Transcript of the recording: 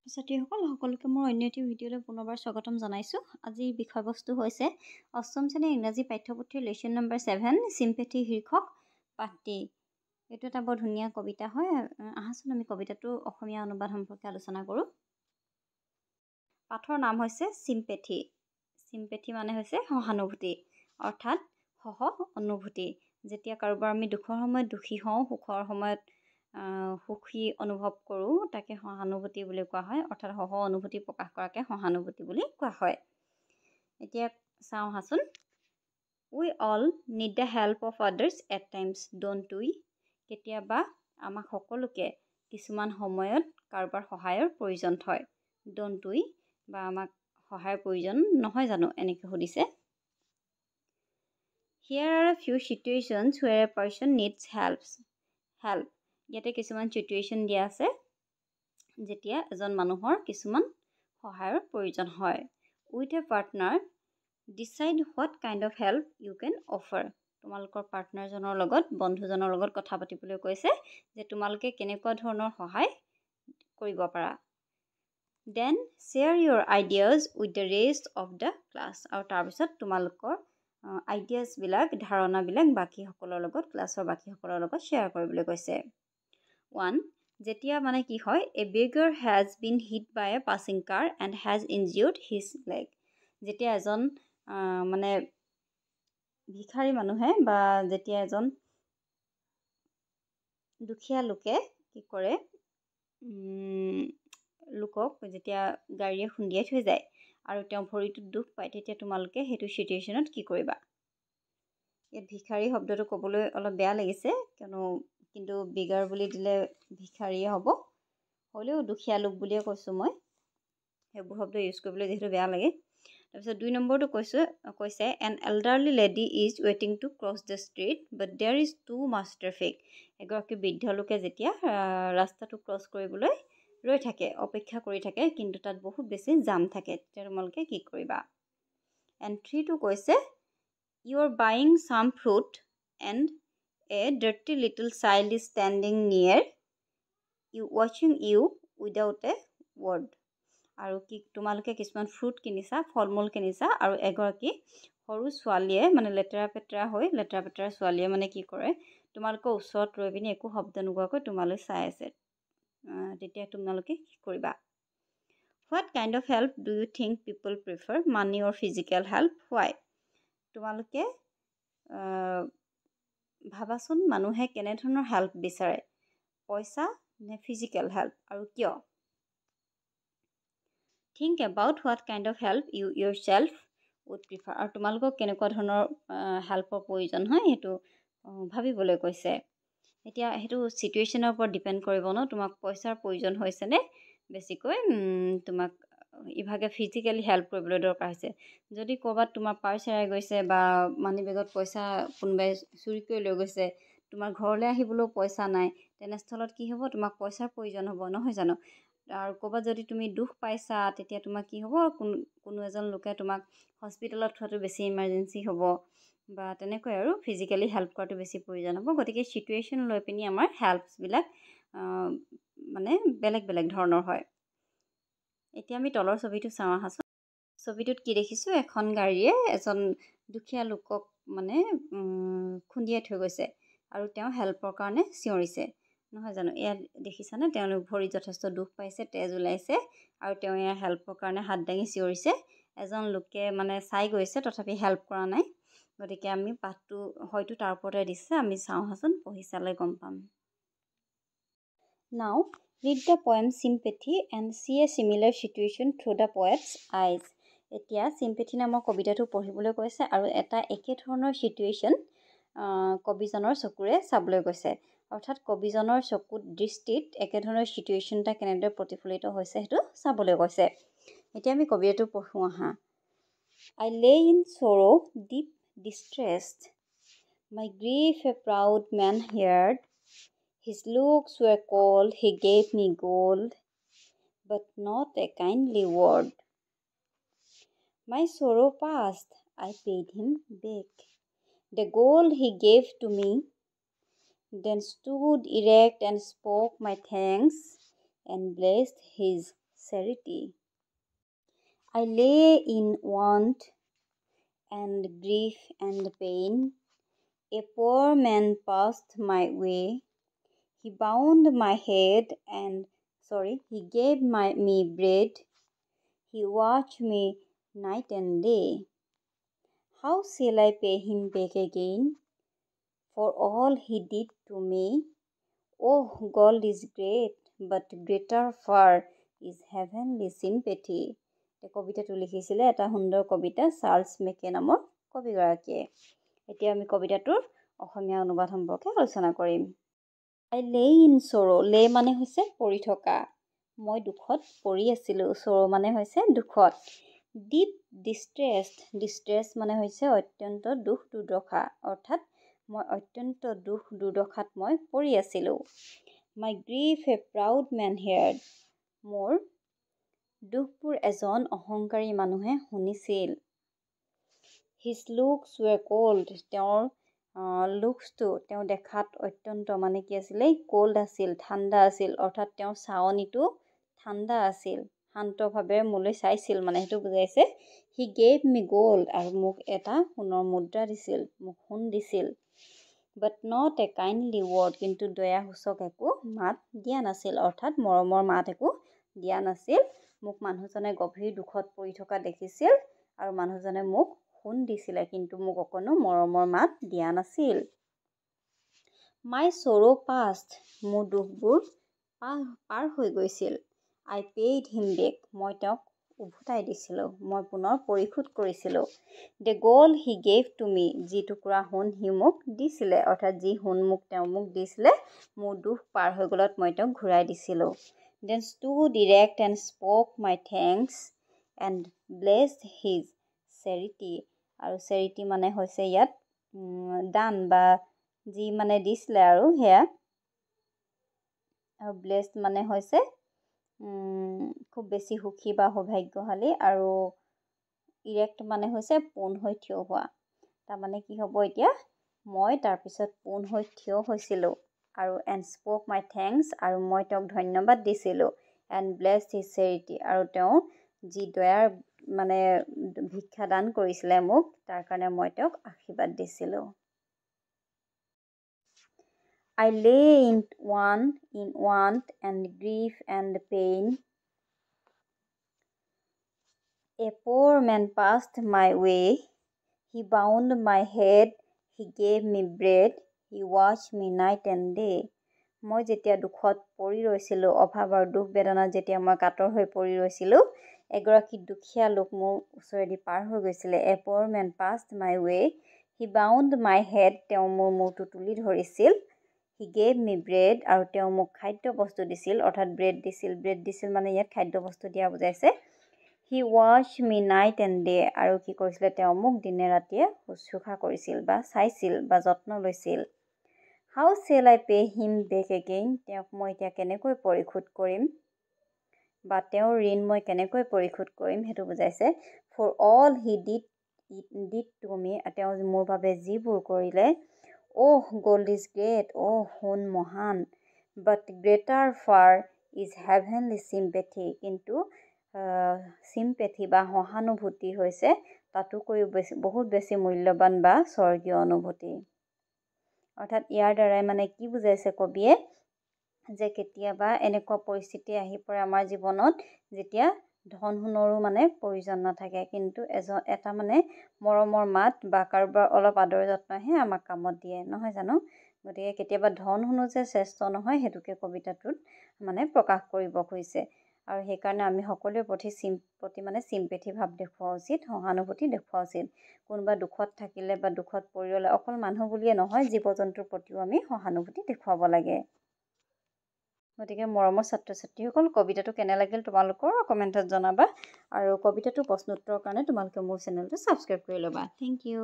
সকলোকে মোৰ অন্য এটি ভিডিঅ'লৈ পুনৰবাৰ স্বাগতম জনাইছোঁ। আজিৰ বিষয়বস্তু হৈছে অষ্টম শ্ৰেণীৰ ইংৰাজী পাঠ্যপুথিৰ লেচন নম্বৰ 7 চিম্পেথি শীৰ্ষক পাঠটি। এইটো এটা বৰ ধুনীয়া কবিতা হয়। আহাচোন আমি কবিতাটোৰ অসমীয়া অনুবাদ সম্পৰ্কে আলোচনা কৰোঁ। পাঠৰ নাম হৈছে চিম্পেথি। চিম্পেথি মানে হৈছে সহানুভূতি, অৰ্থাৎ সহ অনুভূতি। যেতিয়া কাৰোবাৰ আমি দুখৰ সময়ত দুখী হওঁ, সুখৰ সময়ত সুখী অনুভৱ কৰোঁ, তাকে সহানুভূতি বুলি কোৱা হয়, অৰ্থাৎ সহ অনুভূতি প্ৰকাশ কৰাকে সহানুভূতি বুলি কোৱা হয়। এতিয়া চাওঁ আহাচোন। We all need the help of others at times, don't we? কেতিয়াবা আমাক সকলোকে কিছুমান সময়ত কাৰোবাৰ সহায়ৰ প্ৰয়োজন হয়। Don't we? বা আমাক সহায়ৰ প্ৰয়োজন নহয় জানো, এনেকৈ সুধিছে। Here are a few situations where a person needs help. ইয়াতে কিছুমান চিটুৱেশ্যন দিয়া আছে যেতিয়া এজন মানুহৰ কিছুমান সহায়ৰ প্ৰয়োজন হয়। With a partner, decide what kind of help you can offer. তোমালোকৰ পাৰ্টনাৰজনৰ লগত, বন্ধুজনৰ লগত কথা পাতিবলৈ কৈছে যে তোমালোকে কেনেকুৱা ধৰণৰ সহায় কৰিব পাৰা। Then share your ideas with the rest of the class. আৰু তাৰপিছত তোমালোকৰ আইডিয়াছবিলাক, ধাৰণাবিলাক বাকীসকলৰ লগত, ক্লাছৰ বাকীসকলৰ লগত শ্বেয়াৰ কৰিবলৈ কৈছে। 1. যেতিয়া মানে কি হয়, a beggar has been hit by a passing car and has injured his leg. যেতিয়া এজন মানে ভিখাৰী মানুহে বা যেতিয়া এজন দুখীয়া লোকে কি কৰে, লোকক যেতিয়া গাড়ীয়ে খুন্দিয়াই থৈ যায় আৰু তেওঁ ভৰিটোত দুখ পায়, তেতিয়া তোমালোকে সেইটো চিটুৱেশ্যনত কি কৰিবা? ইয়াত ভিখাৰী শব্দটো ক'বলৈ অলপ বেয়া লাগিছে, কিন্তু বিগাৰ বুলি দিলে ভিখাৰীয়ে হ'ব, হ'লেও দুখীয়া লোক বুলিয়ে কৈছোঁ মই। সেইবোৰ শব্দ ইউজ কৰিবলৈ যিহেতু বেয়া লাগে। তাৰপিছত 2 নম্বৰটো কৈছে an elderly lady is waiting to cross the street but there is too much traffic. এগৰাকী বৃদ্ধ লোকে যেতিয়া ৰাস্তাটো ক্ৰছ কৰিবলৈ ৰৈ থাকে, অপেক্ষা কৰি থাকে, কিন্তু তাত বহুত বেছি জাম থাকে, তেতিয়া তোমালোকে কি কৰিবা? And 3টো কৈছে you are buying some fruit and a dirty little child is standing near you watching you without a word. আৰু তোমালোকে কিছুমান ফ্ৰুট কিনিছা, ফল মূল কিনিছা, আৰু এগৰাকী সৰু ছোৱালীয়ে মানে লেতেৰা পেতেৰা ছোৱালীয়ে মানে কি কৰে, তোমালোকৰ ওচৰত ৰৈ পিনি একো শব্দ নোগোৱাকৈ তোমালৈ চাই আছে। তেতিয়া তোমালোকে কি কৰিবা? What kind of help do you think people prefer, money or physical help? Why? তোমালোকে ভাবাচোন মানুহে কেনেধৰণৰ হেল্প বিচাৰে, পইচা নে ফিজিকেল হেল্প, আৰু কিয়? Think about what kind of help you yourself would prefer. আৰু তোমালোকক কেনেকুৱা ধৰণৰ হেল্পৰ প্ৰয়োজন হয় সেইটো ভাবিবলৈ কৈছে। এতিয়া সেইটো চিটুৱেশ্যনৰ ওপৰত ডিপেণ্ড কৰিব ন, তোমাক পইচাৰ প্ৰয়োজন হৈছেনে বেছিকৈ তোমাক ইভাগে ফিজিকেলি হেল্প কৰিবলৈ দৰকাৰ হৈছে। যদি ক'ৰবাত তোমাৰ পাৰ্চ হেৰাই গৈছে বা মানি বেগত পইচা কোনোবাই চুৰি কৰি লৈ গৈছে, তোমাৰ ঘৰলৈ আহিবলৈও পইচা নাই, তেনেস্থলত কি হ'ব, তোমাক পইচাৰ প্ৰয়োজন হ'ব, নহয় জানো? আৰু ক'ৰবাত যদি তুমি দুখ পাইছা, তেতিয়া তোমাক কি হ'ব, কোনো এজন লোকে তোমাক হস্পিটেলত থোৱাটো বেছি ইমাৰ্জেঞ্চি হ'ব, বা তেনেকৈ আৰু ফিজিকেলি হেল্প কৰাটো বেছি প্ৰয়োজন হ'ব। গতিকে চিটুৱেশ্যন লৈ পিনি আমাৰ হেল্পছবিলাক মানে বেলেগ বেলেগ ধৰণৰ হয়। এতিয়া আমি তলৰ ছবিটো চাওঁ আহাচোন। ছবিটোত কি দেখিছোঁ, এখন গাড়ীয়ে এজন দুখীয়া লোকক মানে খুন্দিয়াই থৈ গৈছে আৰু তেওঁ হেল্পৰ কাৰণে চিঞৰিছে, নহয় জানো? ইয়াত দেখিছানে, তেওঁলোক ভৰিত যথেষ্ট দুখ পাইছে, তেজ ওলাইছে, আৰু তেওঁ ইয়াৰ হেল্পৰ কাৰণে হাত দাঙি চিঞৰিছে। এজন লোকে মানে চাই গৈছে, তথাপি হেল্প কৰা নাই। গতিকে আমি পাঠটো হয়তো তাৰ ওপৰতে দিছে, আমি চাওঁ আহাচোন, পঢ়ি চালে গম পাম। Now read the poem Sympathy and see a similar situation through the poet's eyes. এতিয়া চিম্পেথি নামৰ কবিতাটো পঢ়িবলৈ কৈছে আৰু এটা একে ধৰণৰ চিটুৱেশ্যন কবিজনৰ চকুৰে চাবলৈ কৈছে, অৰ্থাৎ কবিজনৰ চকুত দৃষ্টিত একেধৰণৰ চিটুৱেশ্যন এটা কেনেদৰে প্ৰতিফলিত হৈছে সেইটো চাবলৈ কৈছে। এতিয়া আমি কবিতাটো পঢ়োঁ আহা। I lay in sorrow, deep distressed. My grief a proud man heard. His looks were cold, he gave me gold, but not a kindly word. My sorrow past, I paid him back the gold he gave to me, then stood erect and spoke my thanks and blessed his charity. I lay in want and grief and pain. A poor man passed my way. He bound my head he gave me bread. He watched me night and day. How shall I pay him back again for all he did to me? Oh, gold is great, but greater far is heavenly sympathy. এই কবিতাটো লিখিছিলে এটা সুন্দৰ কবিতা Charles মেকে নামৰ কবিগৰাকীয়ে। এতিয়া আমি কবিতাটোৰ অসমীয়া অনুবাদ সম্পৰ্কে আলোচনা কৰিম। I lay in sorrow. lay মানে হৈছে পৰি থকা। মই দুখত পৰি আছিলোঁ। sorrow মানে হৈছে দুখত। deep distress মানে হৈছে অত্যন্ত দুখ দুৰ্দশা, অৰ্থাৎ মই অত্যন্ত দুখ দুৰ্দশাত মই পৰি আছিলোঁ। My grief a proud man heard. মোৰ দুখবোৰ এজন অহংকাৰী মানুহে শুনিছিল। His looks were cold. তেওঁৰ লুকছটো তেওঁ দেখাত অত্যন্ত মানে কি আছিলে কোল্ড আছিল, ঠাণ্ডা আছিল, অৰ্থাৎ তেওঁৰ চাৱনিটো ঠাণ্ডা আছিল, শান্তভাৱে মোলৈ চাইছিল মানে সেইটো বুজাইছে। He gave me gold. আৰু মোক এটা সোণৰ মুদ্ৰা দিছিল, মোক সোণ দিছিল। But not a kindly word. কিন্তু দয়াসূচক একো মাত দিয়া নাছিল, অৰ্থাৎ মৰমৰ মাত একো দিয়া নাছিল। মোক মানুহজনে গভীৰ দুখত পৰি থকা দেখিছিল আৰু মানুহজনে মোক সোণ দিছিলে, কিন্তু মোক অকণো মৰমৰ মাত দিয়া নাছিল। My sorrow passed. মোৰ দুখবোৰ পাৰ হৈ গৈছিল। I paid him back. মই তেওঁক উভতাই দিছিলোঁ, মই পুনৰ পৰিশোধ কৰিছিলোঁ। The gold he gave to me. যি টুকুৰা সোণ সি মোক দিছিলে, অৰ্থাৎ যি সোণ তেওঁ মোক দিছিলে, মোৰ দুখ পাৰ হৈ গ'লত মই তেওঁক ঘূৰাই দিছিলোঁ। Then stood erect and spoke my thanks and blessed his charity. আৰু charity মানে হৈছে ইয়াত দান বা যি মানে দিছিলে আৰু সেয়া। আৰু blessed মানে হৈছে খুব বেছি সুখী বা সৌভাগ্যশালী, আৰু ইৰেক্ট মানে হৈছে পোন হৈ থিয় হোৱা। তাৰমানে কি হ'ব এতিয়া, মই তাৰপিছত পোন হৈ থিয় হৈছিলোঁ আৰু and spoke my thanks, আৰু মই তেওঁক ধন্যবাদ দিছিলোঁ, and blessed his charity, আৰু তেওঁ যি দয়াৰ মানে ভিক্ষা দান কৰিছিলে মোক, তাৰ কাৰণে মই তেওঁক আশীৰ্বাদ দিছিলোঁ। I lay in want and grief and pain. A poor man passed my way. He bound my head. He gave me bread. He watched me night and day. মই যেতিয়া দুখত পৰি ৰৈছিলোঁ, অভাৱ আৰু দুখ বেদনাত যেতিয়া মই কাতৰ হৈ পৰি ৰৈছিলোঁ, এগৰাকী দুখীয়া লোক মোৰ ওচৰেদি পাৰ হৈ গৈছিলে। A poor man passed my way. He bound my head. তেওঁ মোৰ মূৰটো তুলি ধৰিছিল। He gave me bread. আৰু তেওঁ মোক খাদ্য বস্তু দিছিল, অৰ্থাৎ ব্ৰেড দিছিল মানে ইয়াত খাদ্য বস্তু দিয়া বুজাইছে। He watched me night and day. আৰু কি কৰিছিলে, তেওঁ মোক দিনে ৰাতিয়ে শুশ্ৰূষা কৰিছিল বা চাইছিল বা যত্ন লৈছিল। How shall I pay him back again? তেওঁক মই এতিয়া কেনেকৈ পৰিশোধ কৰিম বা তেওঁৰ ঋণ মই কেনেকৈ পৰিশোধ কৰিম সেইটো বুজাইছে। For all he did to me. তেওঁ মোৰ বাবে যিবোৰ কৰিলে। Oh, gold is great. সোণ মহান। But greater far is heavenly sympathy. কিন্তু sympathy বা সহানুভূতি হৈছে তাতোকৈ বহুত বেছি মূল্যৱান বা স্বৰ্গীয় অনুভূতি। অৰ্থাৎ ইয়াৰ দ্বাৰাই মানে কি বুজাইছে কবিয়ে, যে কেতিয়াবা এনেকুৱা পৰিস্থিতি আহি পৰে আমাৰ জীৱনত যেতিয়া ধন সোণৰো মানে প্ৰয়োজন নাথাকে, কিন্তু এটা মানে মৰমৰ মাত বা কাৰোবাৰ অলপ আদৰ যত্নহে আমাক কামত দিয়ে, নহয় জানো? গতিকে কেতিয়াবা ধন সোণো যে শ্ৰেষ্ঠ নহয়, সেইটোকে কবিতাটোত মানে প্ৰকাশ কৰিব খুজিছে। আৰু সেইকাৰণে আমি সকলোৰে প্ৰতি মানে চিম্পেথি ভাৱ দেখুওৱা উচিত, সহানুভূতি দেখুওৱা উচিত। কোনোবা দুখত থাকিলে বা দুখত পৰি ৰ'লে অকল মানুহ বুলিয়ে নহয়, জীৱ জন্তুৰ প্ৰতিও আমি সহানুভূতি দেখুৱাব লাগে। গতিকে মৰমৰ ছাত্ৰ ছাত্ৰীসকল, কবিতাটো কেনে লাগিল তোমালোকৰ কমেণ্টত জনাবা, আৰু কবিতাটোৰ প্ৰশ্ন উত্তৰৰ কাৰণে তোমালোকে মোৰ চেনেলটো ছাবস্ক্ৰাইব কৰি ল'বা। Thank U.